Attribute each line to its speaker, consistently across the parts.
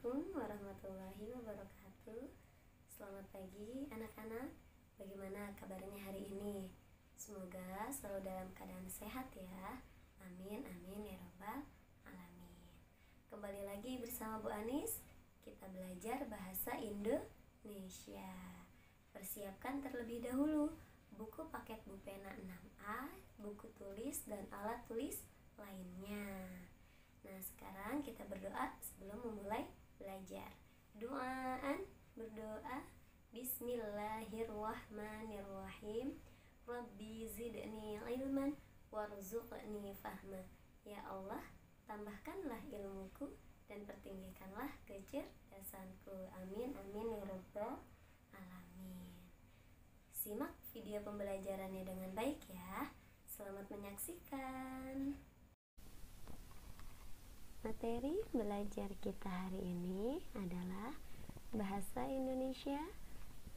Speaker 1: Assalamualaikum warahmatullahi wabarakatuh. Selamat pagi anak-anak. Bagaimana kabarnya hari ini? Semoga selalu dalam keadaan sehat ya. Amin amin ya robbal alamin. Kembali lagi bersama Bu Anis. Kita belajar bahasa Indonesia. Persiapkan terlebih dahulu buku paket Bupena 6A, buku tulis dan alat tulis lainnya. Nah, sekarang kita berdoa sebelum memulai belajar. Doaan, berdoa. Bismillahirrahmanirrahim. Rabbi zidni ilman warzuqni fahma. Ya Allah, tambahkanlah ilmuku dan pertinggikanlah kecerdasanku. Amin amin ya rabbal alamin. Simak video pembelajarannya dengan baik ya. Selamat menyaksikan. Materi belajar kita hari ini adalah Bahasa Indonesia,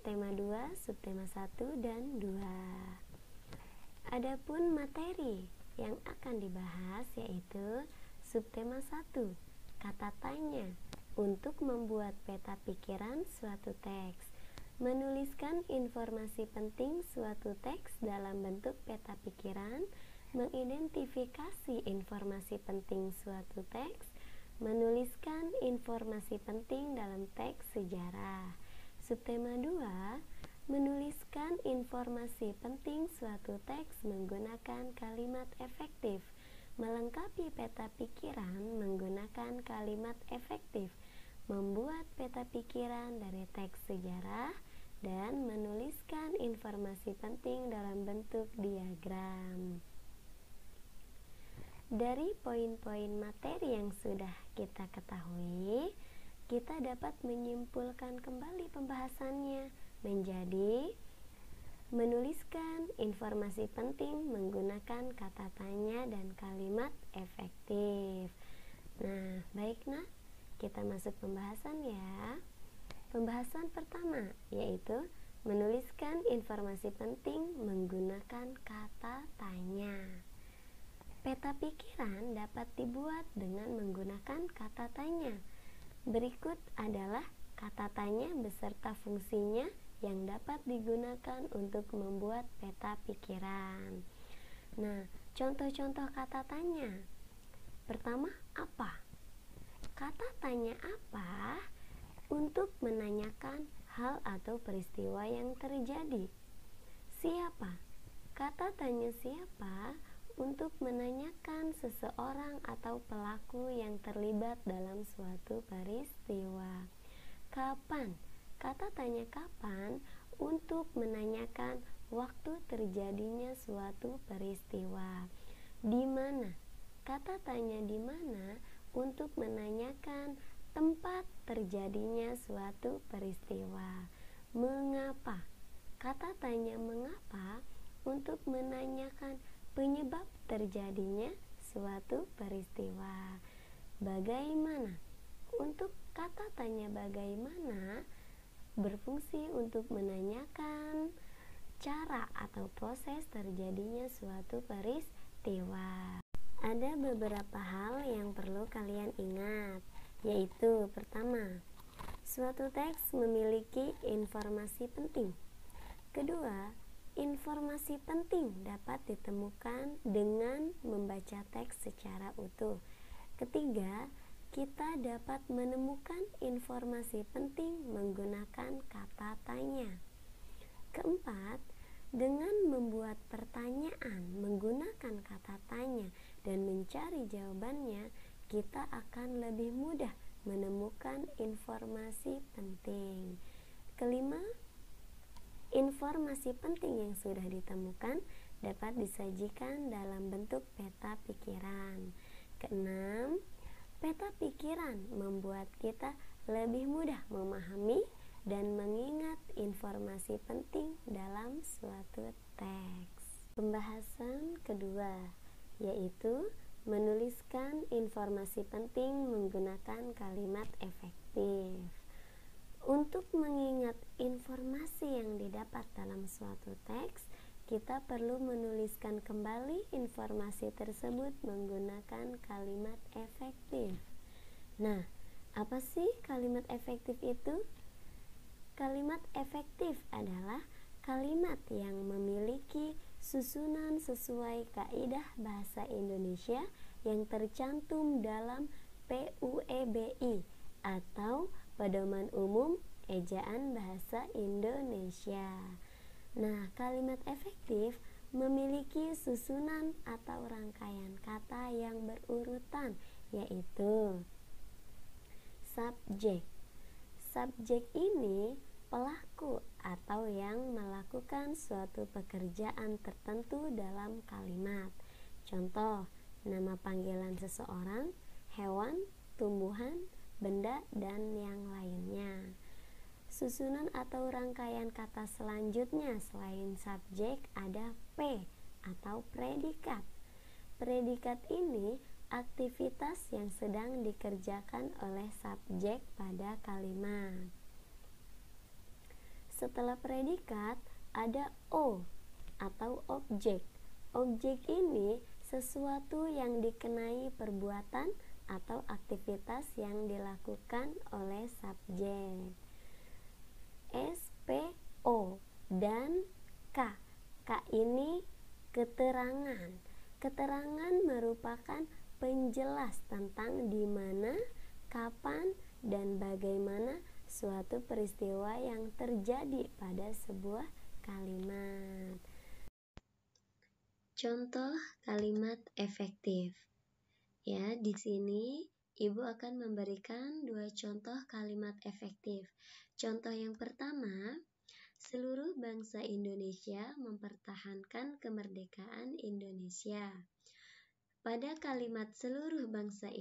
Speaker 1: tema 2, subtema 1 dan 2. Adapun materi yang akan dibahas yaitu subtema 1, kata tanya, untuk membuat peta pikiran suatu teks. Menuliskan informasi penting suatu teks dalam bentuk peta pikiran, mengidentifikasi informasi penting suatu teks, menuliskan informasi penting dalam teks sejarah. Subtema 2, menuliskan informasi penting suatu teks menggunakan kalimat efektif, melengkapi peta pikiran menggunakan kalimat efektif, membuat peta pikiran dari teks sejarah, dan menuliskan informasi penting dalam bentuk diagram. Dari poin-poin materi yang sudah kita ketahui, kita dapat menyimpulkan kembali pembahasannya menjadi menuliskan informasi penting menggunakan kata tanya dan kalimat efektif. Nah, baik nak, kita masuk pembahasan ya. Pembahasan pertama yaitu menuliskan informasi penting menggunakan kata tanya. Peta pikiran dapat dibuat dengan menggunakan kata tanya. Berikut adalah kata tanya beserta fungsinya yang dapat digunakan untuk membuat peta pikiran. Nah, contoh-contoh kata tanya. Pertama, apa? Kata tanya apa untuk menanyakan hal atau peristiwa yang terjadi. Siapa? Kata tanya siapa untuk menanyakan seseorang atau pelaku yang terlibat dalam suatu peristiwa. Kapan? Kata tanya kapan untuk menanyakan waktu terjadinya suatu peristiwa. Di mana? Kata tanya di mana untuk menanyakan tempat terjadinya suatu peristiwa. Mengapa? Kata tanya mengapa untuk menanyakan penyebab terjadinya suatu peristiwa. Bagaimana? Untuk kata tanya bagaimana berfungsi untuk menanyakan cara atau proses terjadinya suatu peristiwa. Ada beberapa hal yang perlu kalian ingat, yaitu pertama, suatu teks memiliki informasi penting. Kedua, informasi penting dapat ditemukan dengan membaca teks secara utuh. Ketiga, kita dapat menemukan informasi penting menggunakan kata tanya. Keempat, dengan membuat pertanyaan menggunakan kata tanya dan mencari jawabannya, kita akan lebih mudah menemukan informasi penting. Kelima, informasi penting yang sudah ditemukan dapat disajikan dalam bentuk peta pikiran. Keenam, peta pikiran membuat kita lebih mudah memahami dan mengingat informasi penting dalam suatu teks. Pembahasan kedua yaitu menuliskan informasi penting menggunakan kalimat efektif. Untuk mengingat informasi yang didapat dalam suatu teks, kita perlu menuliskan kembali informasi tersebut menggunakan kalimat efektif. Nah, Apa sih kalimat efektif itu? Kalimat efektif adalah kalimat yang memiliki susunan sesuai kaidah bahasa Indonesia yang tercantum dalam PUEBI atau Pedoman Umum Ejaan Bahasa Indonesia. Nah, kalimat efektif memiliki susunan atau rangkaian kata yang berurutan, yaitu subjek. Subjek ini pelaku atau yang melakukan suatu pekerjaan tertentu dalam kalimat. Contoh, nama panggilan seseorang, hewan, tumbuhan, benda, dan yang lainnya. Susunan atau rangkaian kata selanjutnya selain subjek ada P atau predikat. Predikat ini aktivitas yang sedang dikerjakan oleh subjek pada kalimat. Setelah predikat ada O atau objek. Objek ini sesuatu yang dikenai perbuatan atau aktivitas yang dilakukan oleh subjek. SPO dan K. K ini keterangan. Keterangan merupakan penjelas tentang di mana, kapan, dan bagaimana suatu peristiwa yang terjadi pada sebuah kalimat. Contoh kalimat efektif. Ya, di sini Ibu akan memberikan 2 contoh kalimat efektif. Contoh yang pertama, seluruh bangsa Indonesia mempertahankan kemerdekaan Indonesia. Pada kalimat seluruh bangsa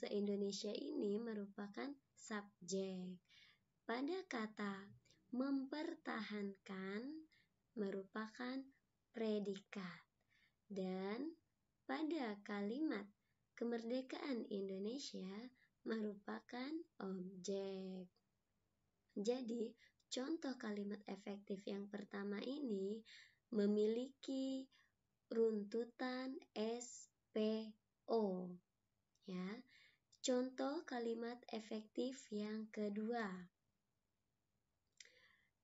Speaker 1: Indonesia ini merupakan subjek. Pada kata mempertahankan merupakan predikat. Dan pada kalimat kemerdekaan Indonesia merupakan objek. Jadi, contoh kalimat efektif yang pertama ini memiliki runtutan SPO. Ya. Contoh kalimat efektif yang kedua.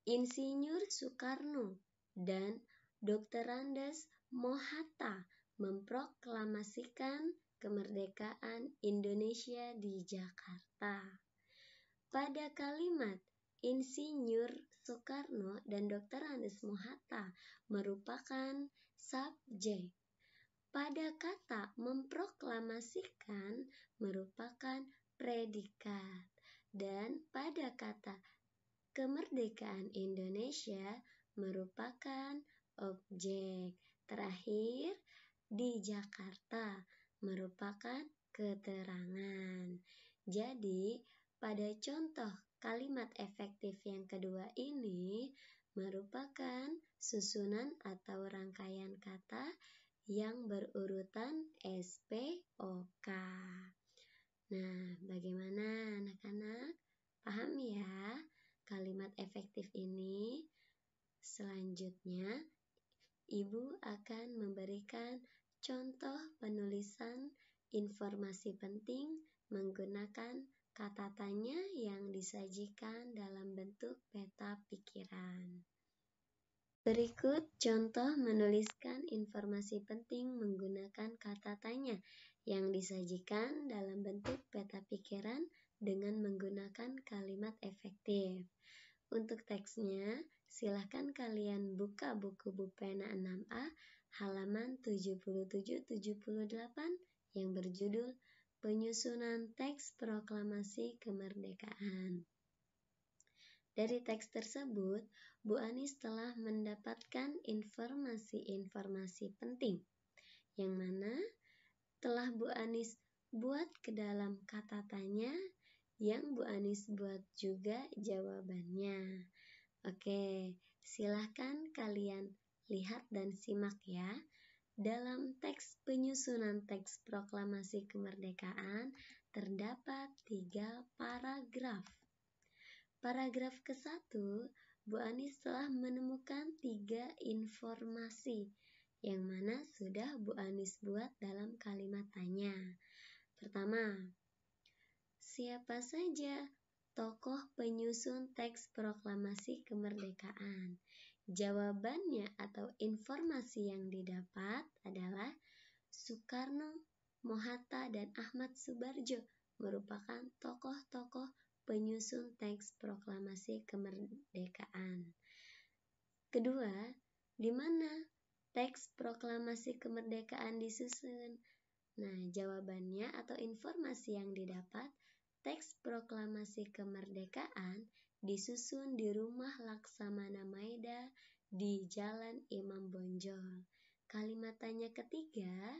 Speaker 1: Insinyur Soekarno dan Dr. Andes Mohatta memproklamasikan kemerdekaan Indonesia di Jakarta. Pada kalimat Insinyur Soekarno dan Dr. Andes Mohatta merupakan subjek. Pada kata memproklamasikan merupakan predikat. Dan pada kata kemerdekaan Indonesia merupakan objek. Terakhir, di Jakarta merupakan keterangan. Jadi, pada contoh kalimat efektif yang kedua ini merupakan susunan atau rangkaian kata yang berurutan SPOK. Nah, bagaimana anak-anak? Paham ya kalimat efektif ini? Selanjutnya, Ibu akan memberikan contoh penulisan informasi penting menggunakan kata tanya yang disajikan dalam bentuk peta pikiran. Berikut contoh menuliskan informasi penting menggunakan kata tanya yang disajikan dalam bentuk peta pikiran dengan menggunakan kalimat efektif. Untuk teksnya, silakan kalian buka buku Bupena 6A halaman 77-78 yang berjudul Penyusunan Teks Proklamasi Kemerdekaan. Dari teks tersebut, Bu Anis telah mendapatkan informasi-informasi penting yang mana telah Bu Anis buat ke dalam kata tanya yang Bu Anis buat juga jawabannya. Oke, silahkan kalian lihat dan simak ya. Dalam teks penyusunan teks proklamasi kemerdekaan terdapat 3 paragraf. Paragraf ke-1, Bu Anis telah menemukan 3 informasi yang mana sudah Bu Anis buat dalam kalimat tanya. Pertama, siapa saja tokoh penyusun teks proklamasi kemerdekaan? Jawabannya atau informasi yang didapat adalah Soekarno, Mohatta, dan Ahmad Subarjo merupakan tokoh-tokoh penyusun teks proklamasi kemerdekaan. Kedua, di mana teks proklamasi kemerdekaan disusun? Nah, jawabannya atau informasi yang didapat, teks proklamasi kemerdekaan disusun di Rumah Laksamana Maeda di Jalan Imam Bonjol. Kalimat tanya ketiga,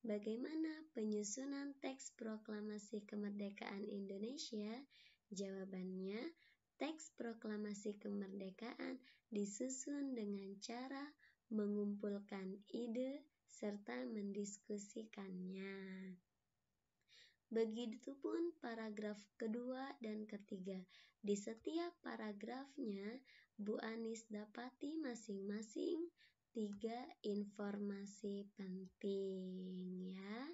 Speaker 1: bagaimana penyusunan teks proklamasi kemerdekaan Indonesia? Jawabannya, teks proklamasi kemerdekaan disusun dengan cara mengumpulkan ide serta mendiskusikannya. Begitupun paragraf kedua dan ketiga. Di setiap paragrafnya, Bu Anis dapati masing-masing 3 informasi penting ya.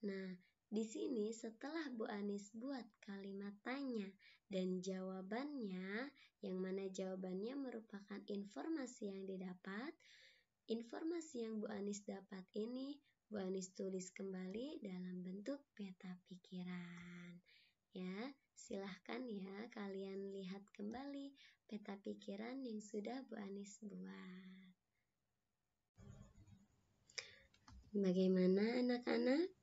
Speaker 1: Nah, di sini setelah Bu Anis buat kalimat tanya dan jawabannya, yang mana jawabannya merupakan informasi yang didapat, informasi yang Bu Anis dapat ini Bu Anis tulis kembali dalam bentuk peta pikiran. Ya, silahkan ya kalian lihat kembali peta pikiran yang sudah Bu Anis buat. Bagaimana anak-anak?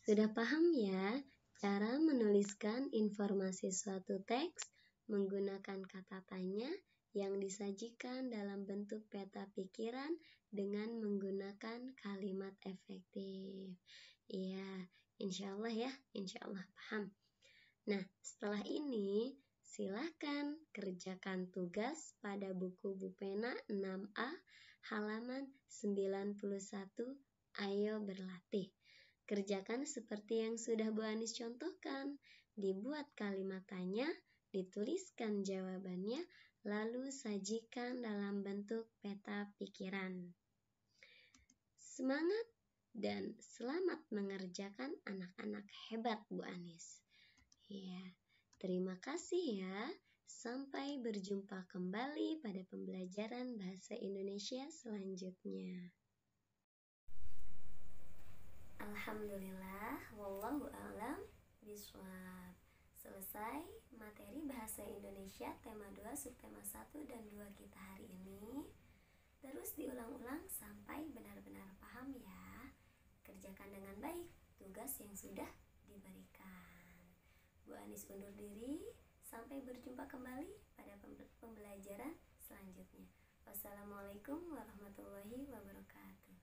Speaker 1: Sudah paham ya cara menuliskan informasi suatu teks menggunakan kata tanya yang disajikan dalam bentuk peta pikiran dengan menggunakan kalimat efektif. Iya, insya Allah ya, insya Allah paham. Nah, setelah ini silakan kerjakan tugas pada buku Bupena 6A halaman 91. Ayo berlatih. Kerjakan seperti yang sudah Bu Anis contohkan. Dibuat kalimat tanya, dituliskan jawabannya, lalu sajikan dalam bentuk peta pikiran. Semangat dan selamat mengerjakan anak-anak hebat Bu Anis. Ya, terima kasih ya. Sampai berjumpa kembali pada pembelajaran bahasa Indonesia selanjutnya. Alhamdulillah, wallahu a'lam bishawab. Selesai materi bahasa Indonesia tema 2 subtema 1 dan 2 kita hari ini. Terus diulang-ulang sampai benar-benar paham ya. Kerjakan dengan baik tugas yang sudah diberikan. Bu Anis undur diri, sampai berjumpa kembali pada pembelajaran selanjutnya. Wassalamualaikum warahmatullahi wabarakatuh.